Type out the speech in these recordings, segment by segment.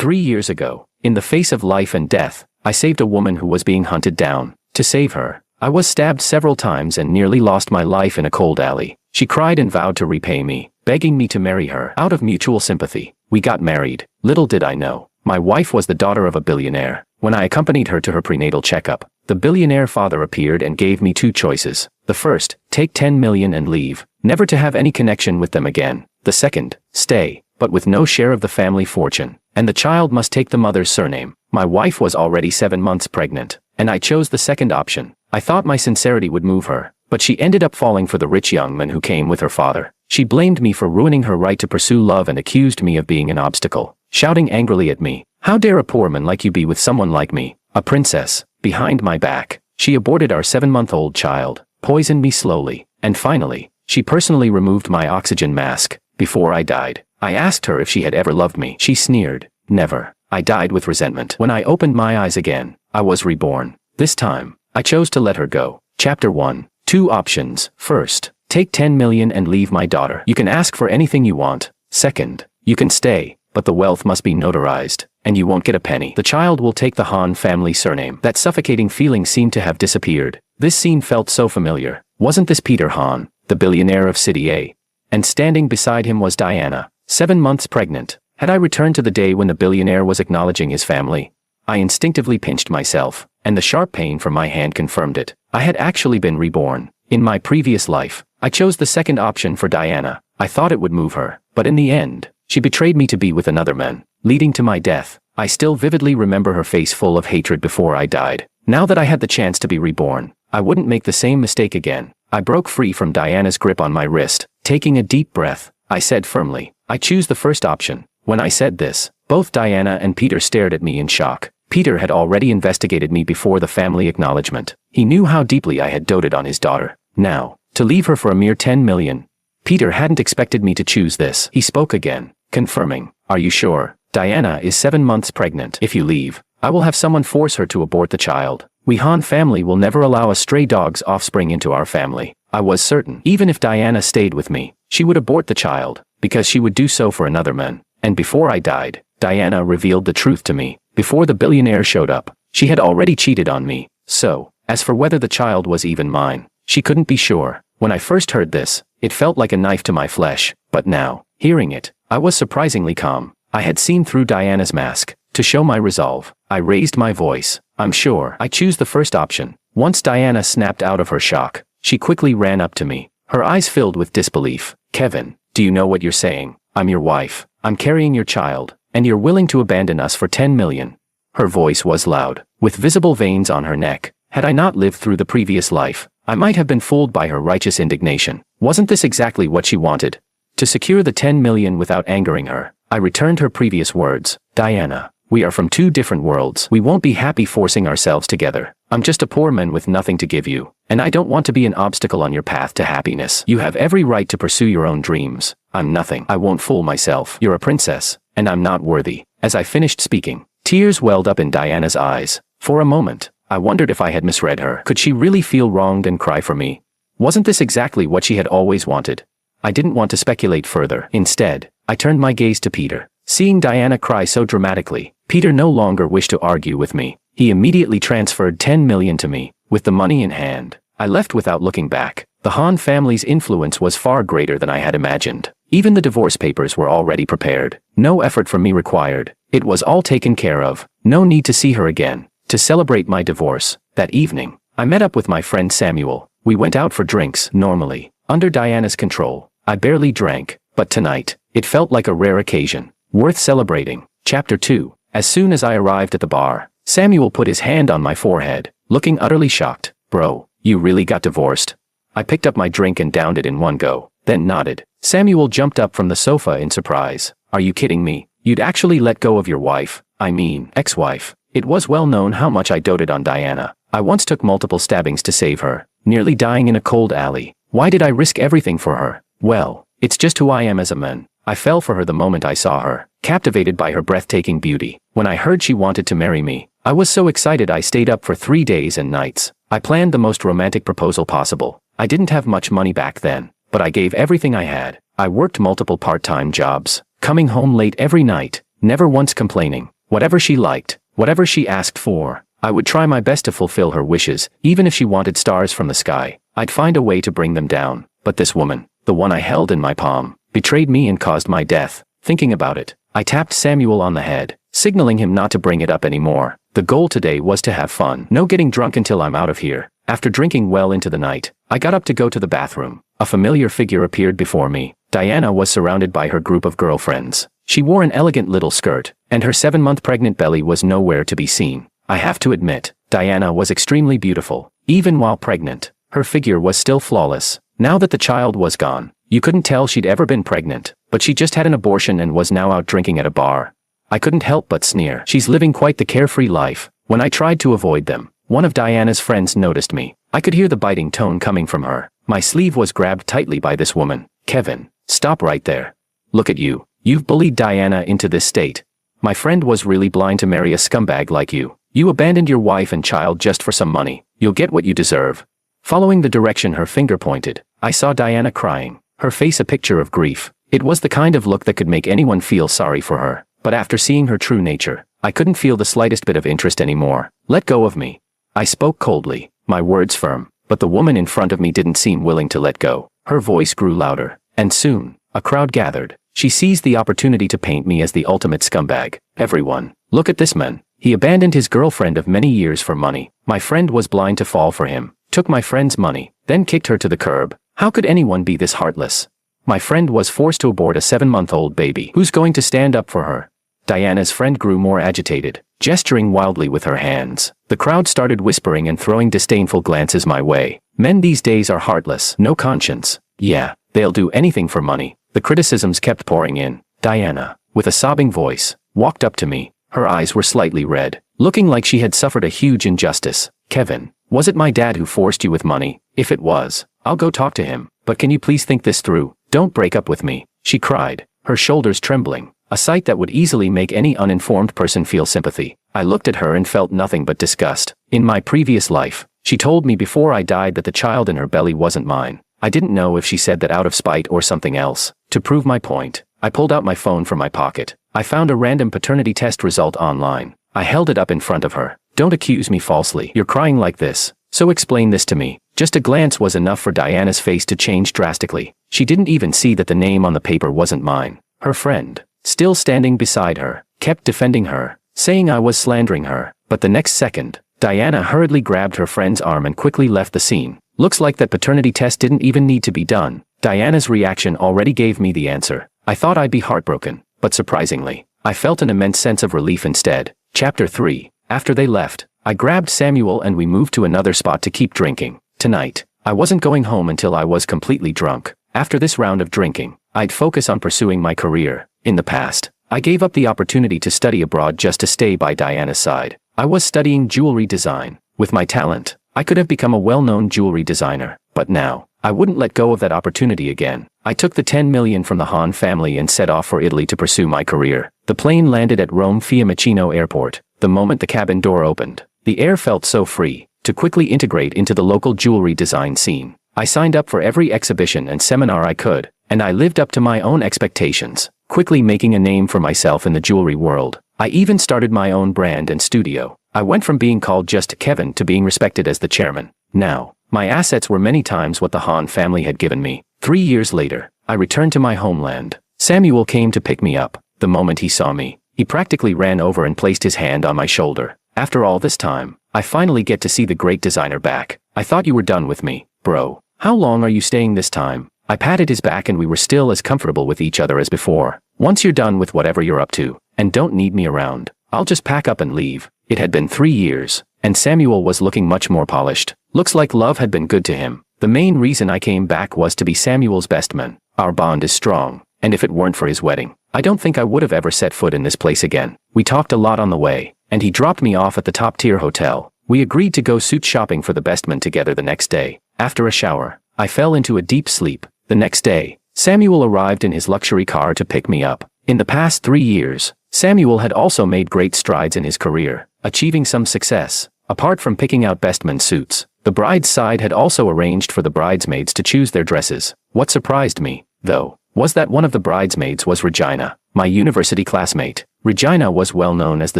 3 years ago, in the face of life and death, I saved a woman who was being hunted down. To save her, I was stabbed several times and nearly lost my life in a cold alley. She cried and vowed to repay me, begging me to marry her. Out of mutual sympathy, we got married. Little did I know, my wife was the daughter of a billionaire. When I accompanied her to her prenatal checkup, the billionaire father appeared and gave me two choices. The first, take 10 million and leave, never to have any connection with them again. The second, stay, but with no share of the family fortune, and the child must take the mother's surname. My wife was already 7 months pregnant, and I chose the second option. I thought my sincerity would move her, but she ended up falling for the rich young man who came with her father. She blamed me for ruining her right to pursue love and accused me of being an obstacle, shouting angrily at me, "How dare a poor man like you be with someone like me, a princess?" Behind my back, she aborted our 7-month-old child, poisoned me slowly, and finally, she personally removed my oxygen mask. Before I died, I asked her if she had ever loved me. She sneered, "Never." I died with resentment. When I opened my eyes again, I was reborn. This time, I chose to let her go. Chapter 1. 2 options. First, take 10 million and leave my daughter. You can ask for anything you want. Second, you can stay, but the wealth must be notarized, and you won't get a penny. The child will take the Han family surname. That suffocating feeling seemed to have disappeared. This scene felt so familiar. Wasn't this Peter Han, the billionaire of City A? And standing beside him was Diana, 7 months pregnant. Had I returned to the day when the billionaire was acknowledging his family? I instinctively pinched myself, and the sharp pain from my hand confirmed it. I had actually been reborn. In my previous life, I chose the second option for Diana. I thought it would move her, but in the end, she betrayed me to be with another man, leading to my death. I still vividly remember her face full of hatred before I died. Now that I had the chance to be reborn, I wouldn't make the same mistake again. I broke free from Diana's grip on my wrist. Taking a deep breath, I said firmly, "I choose the first option." When I said this, both Diana and Peter stared at me in shock. Peter had already investigated me before the family acknowledgement. He knew how deeply I had doted on his daughter. Now, to leave her for a mere 10 million. Peter hadn't expected me to choose this. He spoke again, confirming, "Are you sure? Diana is 7 months pregnant. If you leave, I will have someone force her to abort the child. We Han family will never allow a stray dog's offspring into our family." I was certain, even if Diana stayed with me, she would abort the child, because she would do so for another man. And before I died, Diana revealed the truth to me. Before the billionaire showed up, she had already cheated on me. So, as for whether the child was even mine, she couldn't be sure. When I first heard this, it felt like a knife to my flesh. But now, hearing it, I was surprisingly calm. I had seen through Diana's mask. To show my resolve, I raised my voice. "I'm sure I choose the first option." Once Diana snapped out of her shock, she quickly ran up to me, her eyes filled with disbelief. "Kevin, do you know what you're saying? I'm your wife. I'm carrying your child, and you're willing to abandon us for 10 million. Her voice was loud, with visible veins on her neck. Had I not lived through the previous life, I might have been fooled by her righteous indignation. Wasn't this exactly what she wanted? To secure the 10 million without angering her, I returned her previous words. "Diana, we are from 2 different worlds. We won't be happy forcing ourselves together. I'm just a poor man with nothing to give you, and I don't want to be an obstacle on your path to happiness. You have every right to pursue your own dreams. I'm nothing. I won't fool myself. You're a princess, and I'm not worthy." As I finished speaking, tears welled up in Diana's eyes. For a moment, I wondered if I had misread her. Could she really feel wronged and cry for me? Wasn't this exactly what she had always wanted? I didn't want to speculate further. Instead, I turned my gaze to Peter. Seeing Diana cry so dramatically, Peter no longer wished to argue with me. He immediately transferred 10 million to me. With the money in hand, I left without looking back. The Han family's influence was far greater than I had imagined. Even the divorce papers were already prepared. No effort from me required. It was all taken care of. No need to see her again. To celebrate my divorce, that evening, I met up with my friend Samuel. We went out for drinks. Normally, under Diana's control, I barely drank, but tonight, it felt like a rare occasion, worth celebrating. Chapter 2. As soon as I arrived at the bar, Samuel put his hand on my forehead, looking utterly shocked. "Bro, you really got divorced?" I picked up my drink and downed it in one go, then nodded. Samuel jumped up from the sofa in surprise. "Are you kidding me? You'd actually let go of your wife, I mean, ex-wife." It was well known how much I doted on Diana. I once took multiple stabbings to save her, nearly dying in a cold alley. Why did I risk everything for her? Well, it's just who I am as a man. I fell for her the moment I saw her, captivated by her breathtaking beauty. When I heard she wanted to marry me, I was so excited I stayed up for 3 days and nights. I planned the most romantic proposal possible. I didn't have much money back then, but I gave everything I had. I worked multiple part-time jobs, coming home late every night, never once complaining. Whatever she liked, whatever she asked for, I would try my best to fulfill her wishes. Even if she wanted stars from the sky, I'd find a way to bring them down. But this woman, the one I held in my palm, betrayed me and caused my death. Thinking about it, I tapped Samuel on the head, signaling him not to bring it up anymore. The goal today was to have fun. No getting drunk until I'm out of here. After drinking well into the night, I got up to go to the bathroom. A familiar figure appeared before me. Diana was surrounded by her group of girlfriends. She wore an elegant little skirt, and her 7-month pregnant belly was nowhere to be seen. I have to admit, Diana was extremely beautiful. Even while pregnant, her figure was still flawless. Now that the child was gone, you couldn't tell she'd ever been pregnant, but she just had an abortion and was now out drinking at a bar. I couldn't help but sneer. She's living quite the carefree life. When I tried to avoid them, one of Diana's friends noticed me. I could hear the biting tone coming from her. My sleeve was grabbed tightly by this woman. Kevin, stop right there. Look at you. You've bullied Diana into this state. My friend was really blind to marry a scumbag like you. You abandoned your wife and child just for some money. You'll get what you deserve. Following the direction her finger pointed, I saw Diana crying, her face a picture of grief. It was the kind of look that could make anyone feel sorry for her. But after seeing her true nature, I couldn't feel the slightest bit of interest anymore. Let go of me. I spoke coldly, my words firm, but the woman in front of me didn't seem willing to let go. Her voice grew louder, and soon, a crowd gathered. She seized the opportunity to paint me as the ultimate scumbag. Everyone, look at this man. He abandoned his girlfriend of many years for money. My friend was blind to fall for him, took my friend's money, then kicked her to the curb. How could anyone be this heartless? My friend was forced to abort a 7-month-old baby. Who's going to stand up for her? Diana's friend grew more agitated, gesturing wildly with her hands. The crowd started whispering and throwing disdainful glances my way. Men these days are heartless, no conscience. Yeah, they'll do anything for money. The criticisms kept pouring in. Diana, with a sobbing voice, walked up to me. Her eyes were slightly red, looking like she had suffered a huge injustice. Kevin, was it my dad who forced you with money? If it was, I'll go talk to him. But can you please think this through? Don't break up with me, she cried, her shoulders trembling. A sight that would easily make any uninformed person feel sympathy. I looked at her and felt nothing but disgust. In my previous life, she told me before I died that the child in her belly wasn't mine. I didn't know if she said that out of spite or something else. To prove my point, I pulled out my phone from my pocket. I found a random paternity test result online. I held it up in front of her. Don't accuse me falsely. You're crying like this, so explain this to me. Just a glance was enough for Diana's face to change drastically. She didn't even see that the name on the paper wasn't mine. Her friend, still standing beside her, kept defending her, saying I was slandering her. But the next second, Diana hurriedly grabbed her friend's arm and quickly left the scene. Looks like that paternity test didn't even need to be done. Diana's reaction already gave me the answer. I thought I'd be heartbroken, but surprisingly, I felt an immense sense of relief instead. Chapter 3. After they left, I grabbed Samuel and we moved to another spot to keep drinking. Tonight, I wasn't going home until I was completely drunk. After this round of drinking, I'd focus on pursuing my career. In the past, I gave up the opportunity to study abroad just to stay by Diana's side. I was studying jewelry design. With my talent, I could have become a well-known jewelry designer. But now, I wouldn't let go of that opportunity again. I took the 10 million from the Hahn family and set off for Italy to pursue my career. The plane landed at Rome Fiumicino Airport. The moment the cabin door opened, the air felt so free. To quickly integrate into the local jewelry design scene, I signed up for every exhibition and seminar I could, and I lived up to my own expectations, quickly making a name for myself in the jewelry world. I even started my own brand and studio. I went from being called just Kevin to being respected as the chairman. Now, my assets were many times what the Hahn family had given me. 3 years later, I returned to my homeland. Samuel came to pick me up. The moment he saw me, he practically ran over and placed his hand on my shoulder. After all this time, I finally get to see the great designer back. I thought you were done with me, bro. How long are you staying this time? I patted his back and we were still as comfortable with each other as before. Once you're done with whatever you're up to, and don't need me around, I'll just pack up and leave. It had been 3 years, and Samuel was looking much more polished. Looks like love had been good to him. The main reason I came back was to be Samuel's best man. Our bond is strong, and if it weren't for his wedding, I don't think I would have ever set foot in this place again. We talked a lot on the way, and he dropped me off at the top-tier hotel. We agreed to go suit shopping for the best man together the next day. After a shower, I fell into a deep sleep. The next day, Samuel arrived in his luxury car to pick me up. In the past 3 years, Samuel had also made great strides in his career, achieving some success. Apart from picking out best man suits, the bride's side had also arranged for the bridesmaids to choose their dresses. What surprised me, though, was that one of the bridesmaids was Regina, my university classmate. Regina was well known as the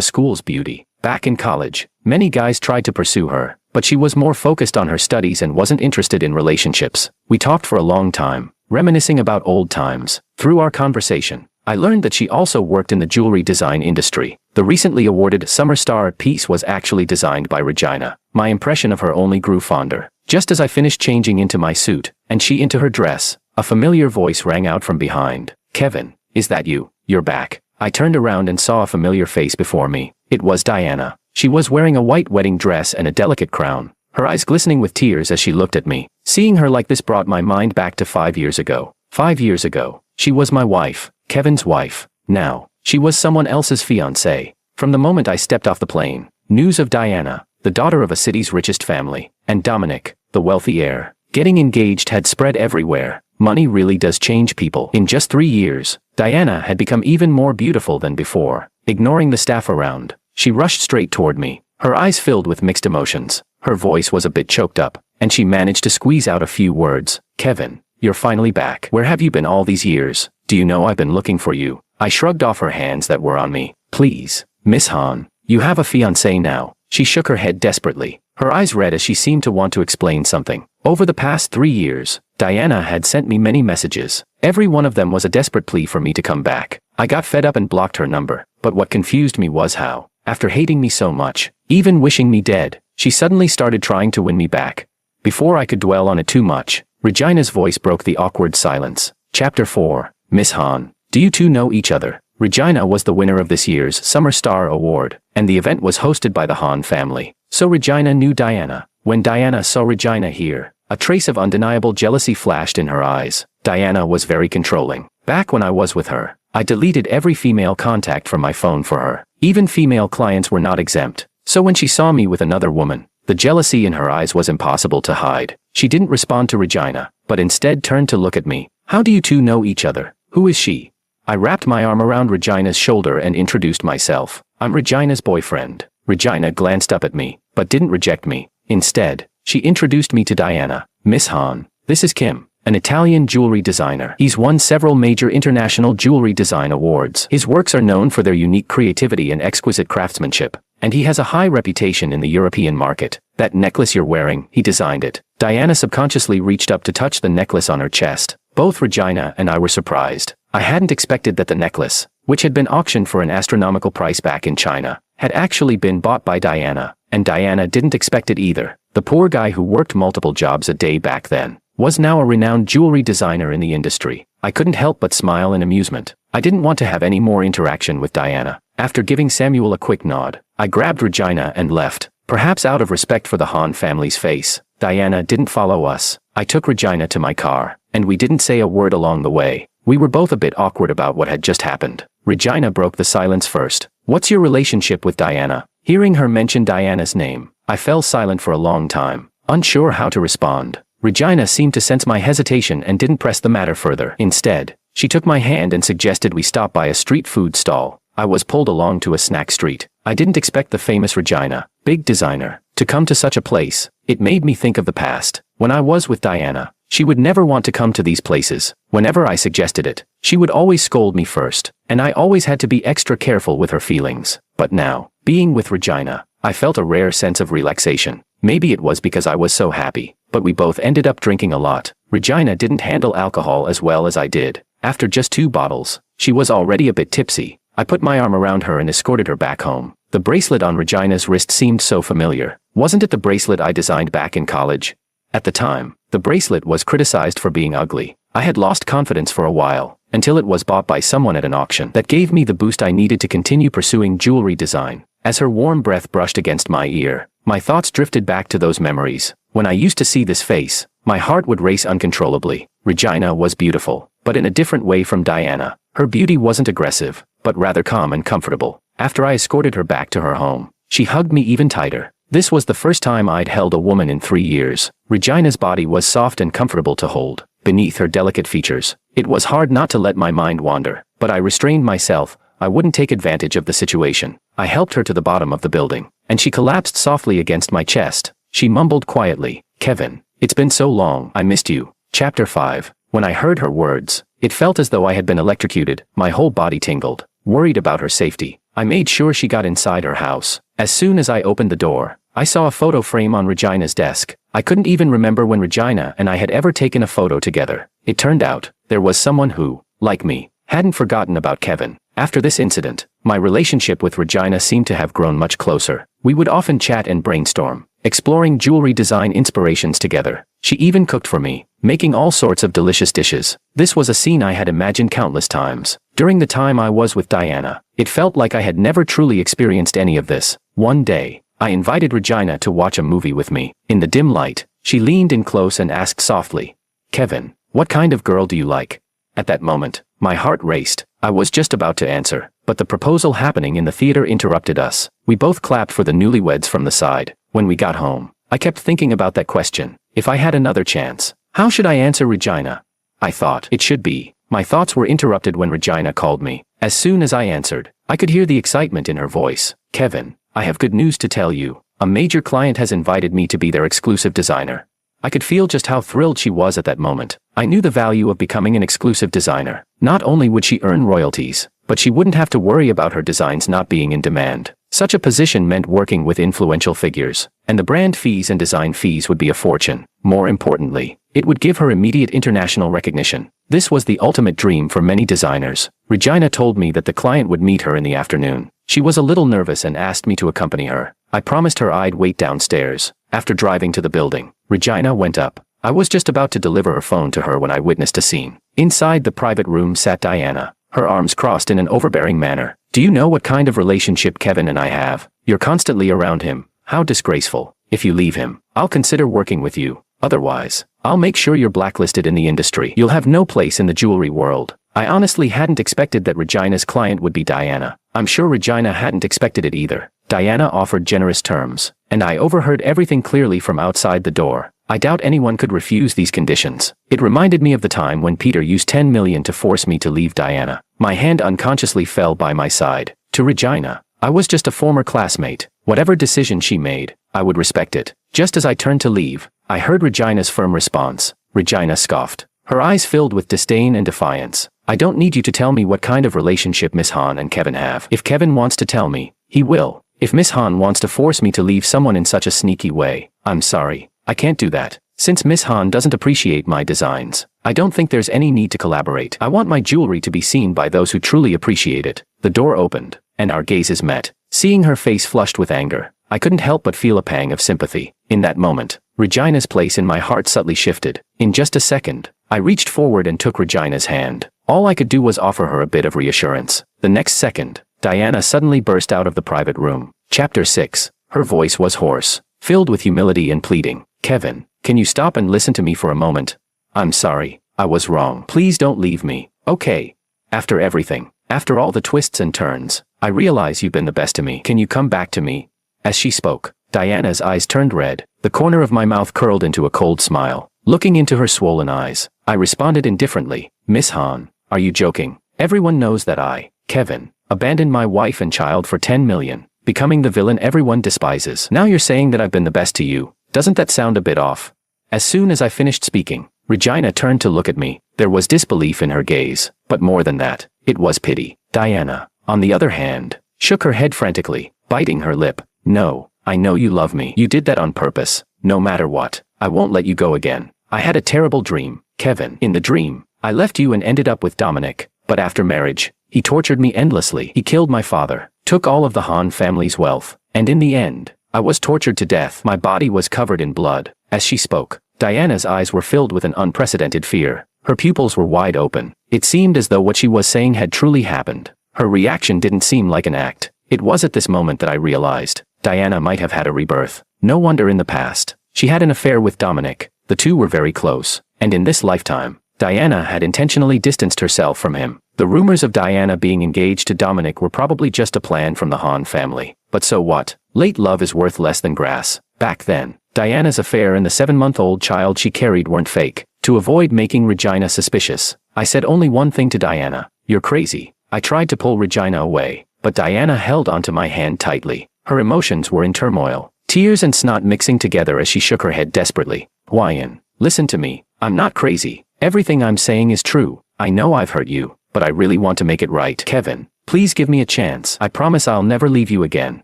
school's beauty. Back in college, many guys tried to pursue her, but she was more focused on her studies and wasn't interested in relationships. We talked for a long time, reminiscing about old times. Through our conversation, I learned that she also worked in the jewelry design industry. The recently awarded Summer Star piece was actually designed by Regina. My impression of her only grew fonder. Just as I finished changing into my suit, and she into her dress, a familiar voice rang out from behind. "Kevin, is that you? You're back." I turned around and saw a familiar face before me. It was Diana. She was wearing a white wedding dress and a delicate crown, her eyes glistening with tears as she looked at me. Seeing her like this brought my mind back to 5 years ago. 5 years ago, she was my wife, Kevin's wife. Now, she was someone else's fiancée. From the moment I stepped off the plane, news of Diana, the daughter of a city's richest family, and Dominic, the wealthy heir, getting engaged had spread everywhere. Money really does change people. In just 3 years, Diana had become even more beautiful than before. Ignoring the staff around, she rushed straight toward me, her eyes filled with mixed emotions. Her voice was a bit choked up, and she managed to squeeze out a few words. "Kevin, you're finally back. Where have you been all these years? Do you know I've been looking for you?" I shrugged off her hands that were on me. "Please, Miss Han, you have a fiancé now." She shook her head desperately, her eyes red as she seemed to want to explain something. Over the past 3 years, Diana had sent me many messages. Every one of them was a desperate plea for me to come back. I got fed up and blocked her number, but what confused me was how, after hating me so much, even wishing me dead, she suddenly started trying to win me back. Before I could dwell on it too much, Regina's voice broke the awkward silence. Chapter 4. Miss Han, do you two know each other? Regina was the winner of this year's Summer Star Award, and the event was hosted by the Han family. So Regina knew Diana. When Diana saw Regina here, a trace of undeniable jealousy flashed in her eyes. Diana was very controlling. Back when I was with her, I deleted every female contact from my phone for her. Even female clients were not exempt. So when she saw me with another woman, the jealousy in her eyes was impossible to hide. She didn't respond to Regina, but instead turned to look at me. "How do you two know each other? Who is she?" I wrapped my arm around Regina's shoulder and introduced myself. "I'm Regina's boyfriend." Regina glanced up at me, but didn't reject me. Instead, she introduced me to Diana. "Miss Han, this is Kim, an Italian jewelry designer. He's won several major international jewelry design awards. His works are known for their unique creativity and exquisite craftsmanship, and he has a high reputation in the European market. That necklace you're wearing, he designed it." Diana subconsciously reached up to touch the necklace on her chest. Both Regina and I were surprised. I hadn't expected that the necklace, which had been auctioned for an astronomical price back in China, had actually been bought by Diana, and Diana didn't expect it either. The poor guy who worked multiple jobs a day back then was now a renowned jewelry designer in the industry. I couldn't help but smile in amusement. I didn't want to have any more interaction with Diana. After giving Samuel a quick nod, I grabbed Regina and left, perhaps out of respect for the Han family's face. Diana didn't follow us. I took Regina to my car, and we didn't say a word along the way. We were both a bit awkward about what had just happened. Regina broke the silence first. "What's your relationship with Diana?" Hearing her mention Diana's name, I fell silent for a long time, unsure how to respond. Regina seemed to sense my hesitation and didn't press the matter further. Instead, she took my hand and suggested we stop by a street food stall. I was pulled along to a snack street. I didn't expect the famous Regina, big designer, to come to such a place. It made me think of the past. When I was with Diana, she would never want to come to these places. Whenever I suggested it, she would always scold me first, and I always had to be extra careful with her feelings. But now, being with Regina, I felt a rare sense of relaxation. Maybe it was because I was so happy, but we both ended up drinking a lot. Regina didn't handle alcohol as well as I did. After just 2 bottles, she was already a bit tipsy. I put my arm around her and escorted her back home. The bracelet on Regina's wrist seemed so familiar. Wasn't it the bracelet I designed back in college? At the time, the bracelet was criticized for being ugly. I had lost confidence for a while, until it was bought by someone at an auction. That gave me the boost I needed to continue pursuing jewelry design. As her warm breath brushed against my ear, my thoughts drifted back to those memories. When I used to see this face, my heart would race uncontrollably. Regina was beautiful, but in a different way from Diana. Her beauty wasn't aggressive, but rather calm and comfortable. After I escorted her back to her home, she hugged me even tighter. This was the first time I'd held a woman in 3 years. Regina's body was soft and comfortable to hold. Beneath her delicate features, it was hard not to let my mind wander, but I restrained myself. I wouldn't take advantage of the situation. I helped her to the bottom of the building, and she collapsed softly against my chest. She mumbled quietly, "Kevin, it's been so long, I missed you." Chapter 5. When I heard her words, it felt as though I had been electrocuted. My whole body tingled. worried about her safety. I made sure she got inside her house. As soon as I opened the door, I saw a photo frame on Regina's desk. I couldn't even remember when Regina and I had ever taken a photo together. It turned out, there was someone who, like me, hadn't forgotten about Kevin. After this incident, my relationship with Regina seemed to have grown much closer. We would often chat and brainstorm, exploring jewelry design inspirations together. She even cooked for me, making all sorts of delicious dishes. This was a scene I had imagined countless times. During the time I was with Diana, it felt like I had never truly experienced any of this. One day, I invited Regina to watch a movie with me. In the dim light, she leaned in close and asked softly, "Kevin, what kind of girl do you like?" At that moment, my heart raced. I was just about to answer, but the proposal happening in the theater interrupted us. We both clapped for the newlyweds from the side. When we got home, I kept thinking about that question. If I had another chance, how should I answer Regina? I thought it should be. My thoughts were interrupted when Regina called me. As soon as I answered, I could hear the excitement in her voice. "Kevin, I have good news to tell you. A major client has invited me to be their exclusive designer." I could feel just how thrilled she was at that moment. I knew the value of becoming an exclusive designer. Not only would she earn royalties, but she wouldn't have to worry about her designs not being in demand. Such a position meant working with influential figures, and the brand fees and design fees would be a fortune. More importantly, it would give her immediate international recognition. This was the ultimate dream for many designers. Regina told me that the client would meet her in the afternoon. She was a little nervous and asked me to accompany her. I promised her I'd wait downstairs. After driving to the building, Regina went up. I was just about to deliver her phone to her when I witnessed a scene. Inside the private room sat Diana, her arms crossed in an overbearing manner. "Do you know what kind of relationship Kevin and I have? You're constantly around him. How disgraceful. If you leave him, I'll consider working with you. Otherwise, I'll make sure you're blacklisted in the industry. You'll have no place in the jewelry world." I honestly hadn't expected that Regina's client would be Diana. I'm sure Regina hadn't expected it either. Diana offered generous terms, and I overheard everything clearly from outside the door. I doubt anyone could refuse these conditions. It reminded me of the time when Peter used 10 million to force me to leave Diana. My hand unconsciously fell by my side. To Regina, I was just a former classmate. Whatever decision she made, I would respect it. Just as I turned to leave, I heard Regina's firm response. Regina scoffed, her eyes filled with disdain and defiance. "I don't need you to tell me what kind of relationship Miss Han and Kevin have. If Kevin wants to tell me, he will. If Miss Han wants to force me to leave someone in such a sneaky way, I'm sorry, I can't do that. Since Miss Han doesn't appreciate my designs, I don't think there's any need to collaborate. I want my jewelry to be seen by those who truly appreciate it." The door opened, and our gazes met. Seeing her face flushed with anger, I couldn't help but feel a pang of sympathy. In that moment, Regina's place in my heart subtly shifted. In just a second, I reached forward and took Regina's hand. All I could do was offer her a bit of reassurance. The next second, Diana suddenly burst out of the private room. Chapter 6. Her voice was hoarse, filled with humility and pleading. "Kevin, can you stop and listen to me for a moment? I'm sorry, I was wrong. Please don't leave me, okay? After everything, after all the twists and turns, I realize you've been the best to me. Can you come back to me?" As she spoke, Diana's eyes turned red. The corner of my mouth curled into a cold smile. Looking into her swollen eyes, I responded indifferently. "Miss Han, are you joking? Everyone knows that I, Kevin, abandoned my wife and child for 10 million, becoming the villain everyone despises. Now you're saying that I've been the best to you. Doesn't that sound a bit off?" As soon as I finished speaking, Regina turned to look at me. There was disbelief in her gaze, but more than that, it was pity. Diana, on the other hand, shook her head frantically, biting her lip. "No, I know you love me. You did that on purpose. No matter what, I won't let you go again. I had a terrible dream, Kevin. In the dream, I left you and ended up with Dominic. But after marriage, he tortured me endlessly. He killed my father, took all of the Han family's wealth, and in the end, I was tortured to death. My body was covered in blood." As she spoke, Diana's eyes were filled with an unprecedented fear. Her pupils were wide open. It seemed as though what she was saying had truly happened. Her reaction didn't seem like an act. It was at this moment that I realized Diana might have had a rebirth. No wonder in the past, she had an affair with Dominic. The two were very close, and in this lifetime, Diana had intentionally distanced herself from him. The rumors of Diana being engaged to Dominic were probably just a plan from the Han family. But so what? Late love is worth less than grass. Back then, Diana's affair and the 7-month-old child she carried weren't fake. To avoid making Regina suspicious, I said only one thing to Diana: "You're crazy." I tried to pull Regina away, but Diana held onto my hand tightly. Her emotions were in turmoil, tears and snot mixing together as she shook her head desperately. "Wyan, listen to me. I'm not crazy. Everything I'm saying is true. I know I've hurt you, but I really want to make it right. Kevin, Please give me a chance. I promise I'll never leave you again.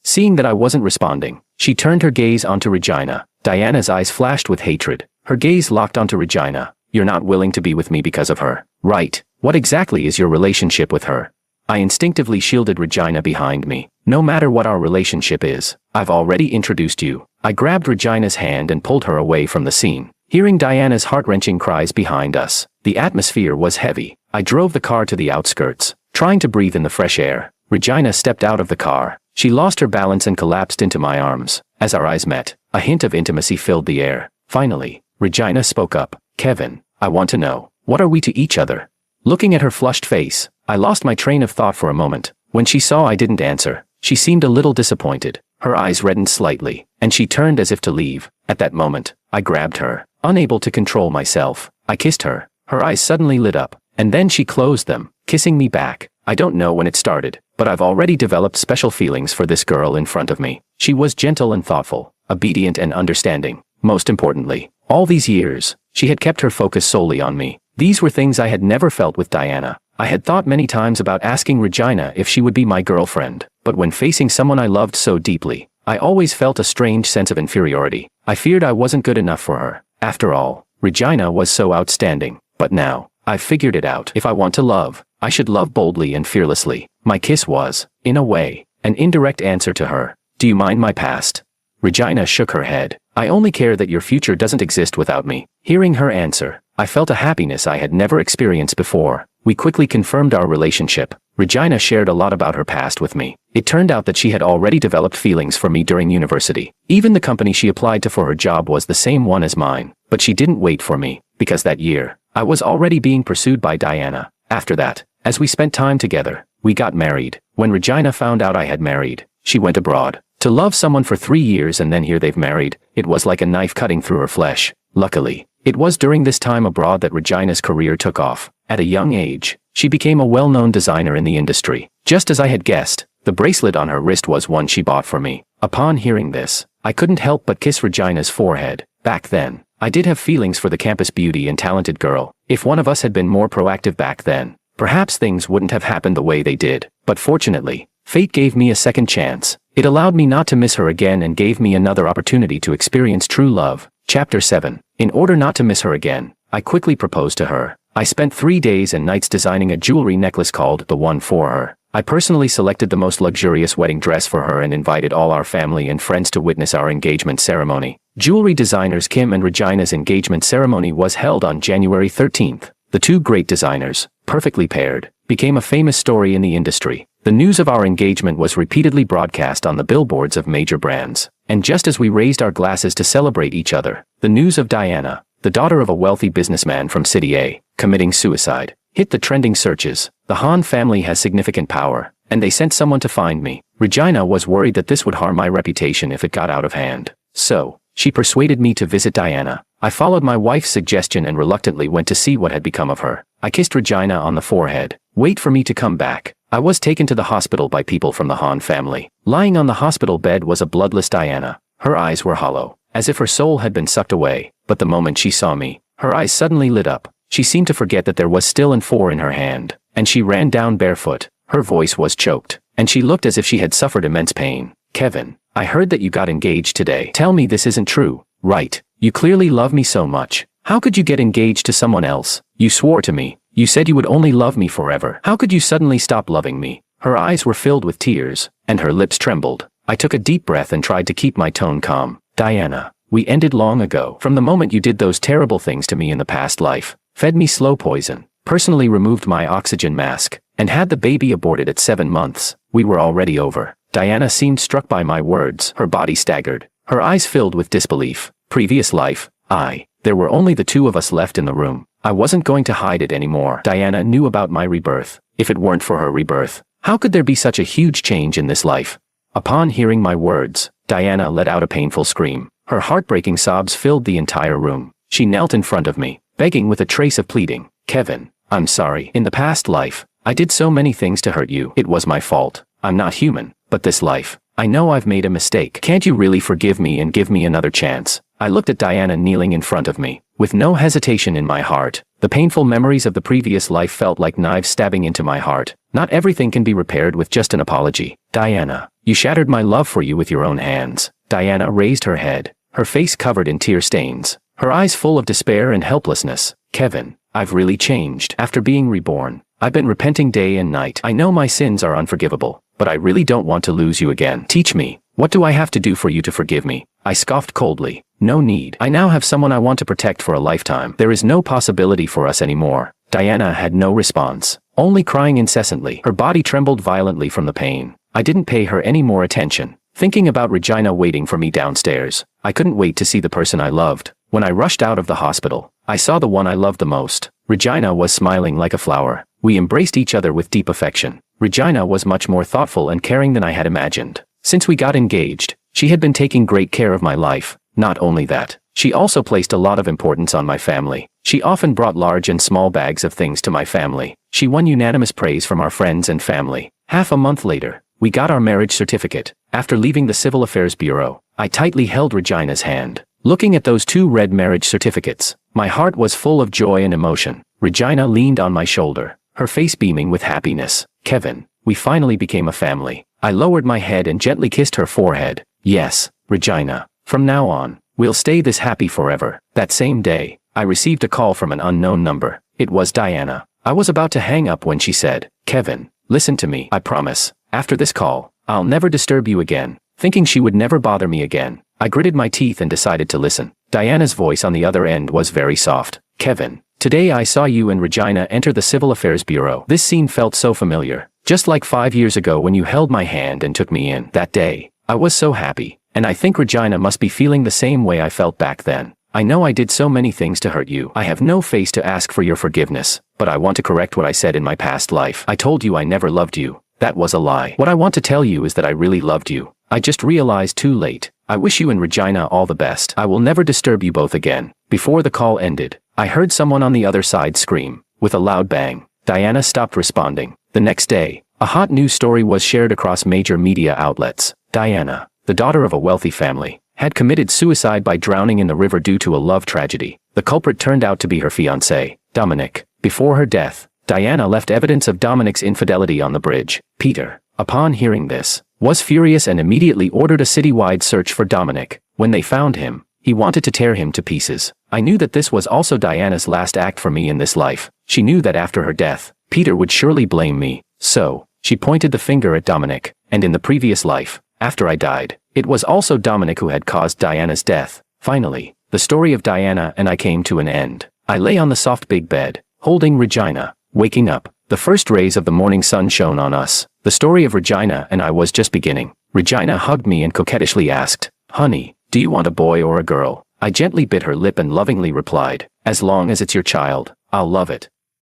Seeing that I wasn't responding, she turned her gaze onto Regina. Diana's eyes flashed with hatred. Her gaze locked onto Regina. You're not willing to be with me because of her, right? What exactly is your relationship with her? I instinctively shielded Regina behind me. No matter what our relationship is, I've already introduced you. I grabbed Regina's hand and pulled her away from the scene. Hearing Diana's heart-wrenching cries behind us, the atmosphere was heavy. I drove the car to the outskirts, trying to breathe in the fresh air. Regina stepped out of the car. She lost her balance and collapsed into my arms. As our eyes met, a hint of intimacy filled the air. Finally, Regina spoke up. Kevin, I want to know, what are we to each other? Looking at her flushed face, I lost my train of thought for a moment. When she saw I didn't answer, she seemed a little disappointed. Her eyes reddened slightly, and she turned as if to leave. At that moment, I grabbed her, unable to control myself. I kissed her. Her eyes suddenly lit up, and then she closed them, kissing me back. I don't know when it started, but I've already developed special feelings for this girl in front of me. She was gentle and thoughtful, obedient and understanding. Most importantly, all these years, she had kept her focus solely on me. These were things I had never felt with Diana. I had thought many times about asking Regina if she would be my girlfriend, but when facing someone I loved so deeply, I always felt a strange sense of inferiority. I feared I wasn't good enough for her. After all, Regina was so outstanding. But now, I've figured it out. If I want to love, I should love boldly and fearlessly. My kiss was, in a way, an indirect answer to her. Do you mind my past? Regina shook her head. I only care that your future doesn't exist without me. Hearing her answer, I felt a happiness I had never experienced before. We quickly confirmed our relationship. Regina shared a lot about her past with me. It turned out that she had already developed feelings for me during university. Even the company she applied to for her job was the same one as mine. But she didn't wait for me, because that year, I was already being pursued by Diana. After that, as we spent time together, we got married. When Regina found out I had married, she went abroad to love someone for 3 years, and then here they've married. It was like a knife cutting through her flesh. Luckily, it was during this time abroad that Regina's career took off. At a young age, she became a well-known designer in the industry. Just as I had guessed, the bracelet on her wrist was one she bought for me. Upon hearing this, I couldn't help but kiss Regina's forehead. Back then, I did have feelings for the campus beauty and talented girl. If one of us had been more proactive back then, perhaps things wouldn't have happened the way they did. But fortunately, fate gave me a second chance. It allowed me not to miss her again and gave me another opportunity to experience true love. Chapter 7. In order not to miss her again, I quickly proposed to her. I spent 3 days and nights designing a jewelry necklace called the One for her. I personally selected the most luxurious wedding dress for her and invited all our family and friends to witness our engagement ceremony. Jewelry designers Kim and Regina's engagement ceremony was held on January 13th. The two great designers, perfectly paired, became a famous story in the industry. The news of our engagement was repeatedly broadcast on the billboards of major brands. And just as we raised our glasses to celebrate each other, the news of Diana, the daughter of a wealthy businessman from City A, committing suicide, hit the trending searches. The Han family has significant power, and they sent someone to find me. Regina was worried that this would harm my reputation if it got out of hand. So, she persuaded me to visit Diana. I followed my wife's suggestion and reluctantly went to see what had become of her. I kissed Regina on the forehead. Wait for me to come back. I was taken to the hospital by people from the Han family. Lying on the hospital bed was a bloodless Diana. Her eyes were hollow, as if her soul had been sucked away. But the moment she saw me, her eyes suddenly lit up. She seemed to forget that there was still an 4 in her hand, and she ran down barefoot. Her voice was choked, and she looked as if she had suffered immense pain. Kevin, I heard that you got engaged today. Tell me this isn't true, right? You clearly love me so much. How could you get engaged to someone else? You swore to me. You said you would only love me forever. How could you suddenly stop loving me? Her eyes were filled with tears, and her lips trembled. I took a deep breath and tried to keep my tone calm. Diana, we ended long ago. From the moment you did those terrible things to me in the past life, fed me slow poison, personally removed my oxygen mask, and had the baby aborted at 7 months, we were already over. Diana seemed struck by my words. Her body staggered. Her eyes filled with disbelief. Previous life, there were only the two of us left in the room. I wasn't going to hide it anymore. Diana knew about my rebirth. If it weren't for her rebirth, how could there be such a huge change in this life? Upon hearing my words, Diana let out a painful scream. Her heartbreaking sobs filled the entire room. She knelt in front of me, begging with a trace of pleading. Kevin, I'm sorry. In the past life, I did so many things to hurt you. It was my fault. I'm not human. But this life, I know I've made a mistake. Can't you really forgive me and give me another chance? I looked at Diana kneeling in front of me, with no hesitation in my heart. The painful memories of the previous life felt like knives stabbing into my heart. Not everything can be repaired with just an apology. Diana, you shattered my love for you with your own hands. Diana raised her head, her face covered in tear stains, her eyes full of despair and helplessness. Kevin, I've really changed. After being reborn, I've been repenting day and night. I know my sins are unforgivable, but I really don't want to lose you again. Teach me, what do I have to do for you to forgive me? I scoffed coldly. No need. I now have someone I want to protect for a lifetime. There is no possibility for us anymore. Diana had no response, only crying incessantly. Her body trembled violently from the pain. I didn't pay her any more attention, thinking about Regina waiting for me downstairs. I couldn't wait to see the person I loved. When I rushed out of the hospital, I saw the one I loved the most. Regina was smiling like a flower. We embraced each other with deep affection. Regina was much more thoughtful and caring than I had imagined. Since we got engaged, she had been taking great care of my life. Not only that, she also placed a lot of importance on my family. She often brought large and small bags of things to my family. She won unanimous praise from our friends and family. Half a month later, we got our marriage certificate. After leaving the Civil Affairs Bureau, I tightly held Regina's hand. Looking at those two red marriage certificates, my heart was full of joy and emotion. Regina leaned on my shoulder, her face beaming with happiness. Kevin, we finally became a family. I lowered my head and gently kissed her forehead. Yes, Regina. From now on, we'll stay this happy forever. That same day, I received a call from an unknown number. It was Diana. I was about to hang up when she said, Kevin, listen to me. I promise, after this call, I'll never disturb you again. Thinking she would never bother me again, I gritted my teeth and decided to listen. Diana's voice on the other end was very soft. Kevin, today I saw you and Regina enter the Civil Affairs Bureau. This scene felt so familiar, just like 5 years ago when you held my hand and took me in. That day, I was so happy. And I think Regina must be feeling the same way I felt back then. I know I did so many things to hurt you. I have no face to ask for your forgiveness, but I want to correct what I said in my past life. I told you I never loved you. That was a lie. What I want to tell you is that I really loved you. I just realized too late. I wish you and Regina all the best. I will never disturb you both again. Before the call ended, I heard someone on the other side scream, with a loud bang. Diana stopped responding. The next day, a hot news story was shared across major media outlets. Diana, the daughter of a wealthy family, had committed suicide by drowning in the river due to a love tragedy. The culprit turned out to be her fiancé, Dominic. Before her death, Diana left evidence of Dominic's infidelity on the bridge. Peter, upon hearing this, was furious and immediately ordered a citywide search for Dominic. When they found him, he wanted to tear him to pieces. I knew that this was also Diana's last act for me in this life. She knew that after her death, Peter would surely blame me. So, she pointed the finger at Dominic, and in the previous life, after I died, it was also Dominic who had caused Diana's death. Finally, the story of Diana and I came to an end. I lay on the soft big bed, holding Regina. Waking up, the first rays of the morning sun shone on us. The story of Regina and I was just beginning. Regina hugged me and coquettishly asked, Honey, do you want a boy or a girl? I gently bit her lip and lovingly replied, As long as it's your child, I'll love it.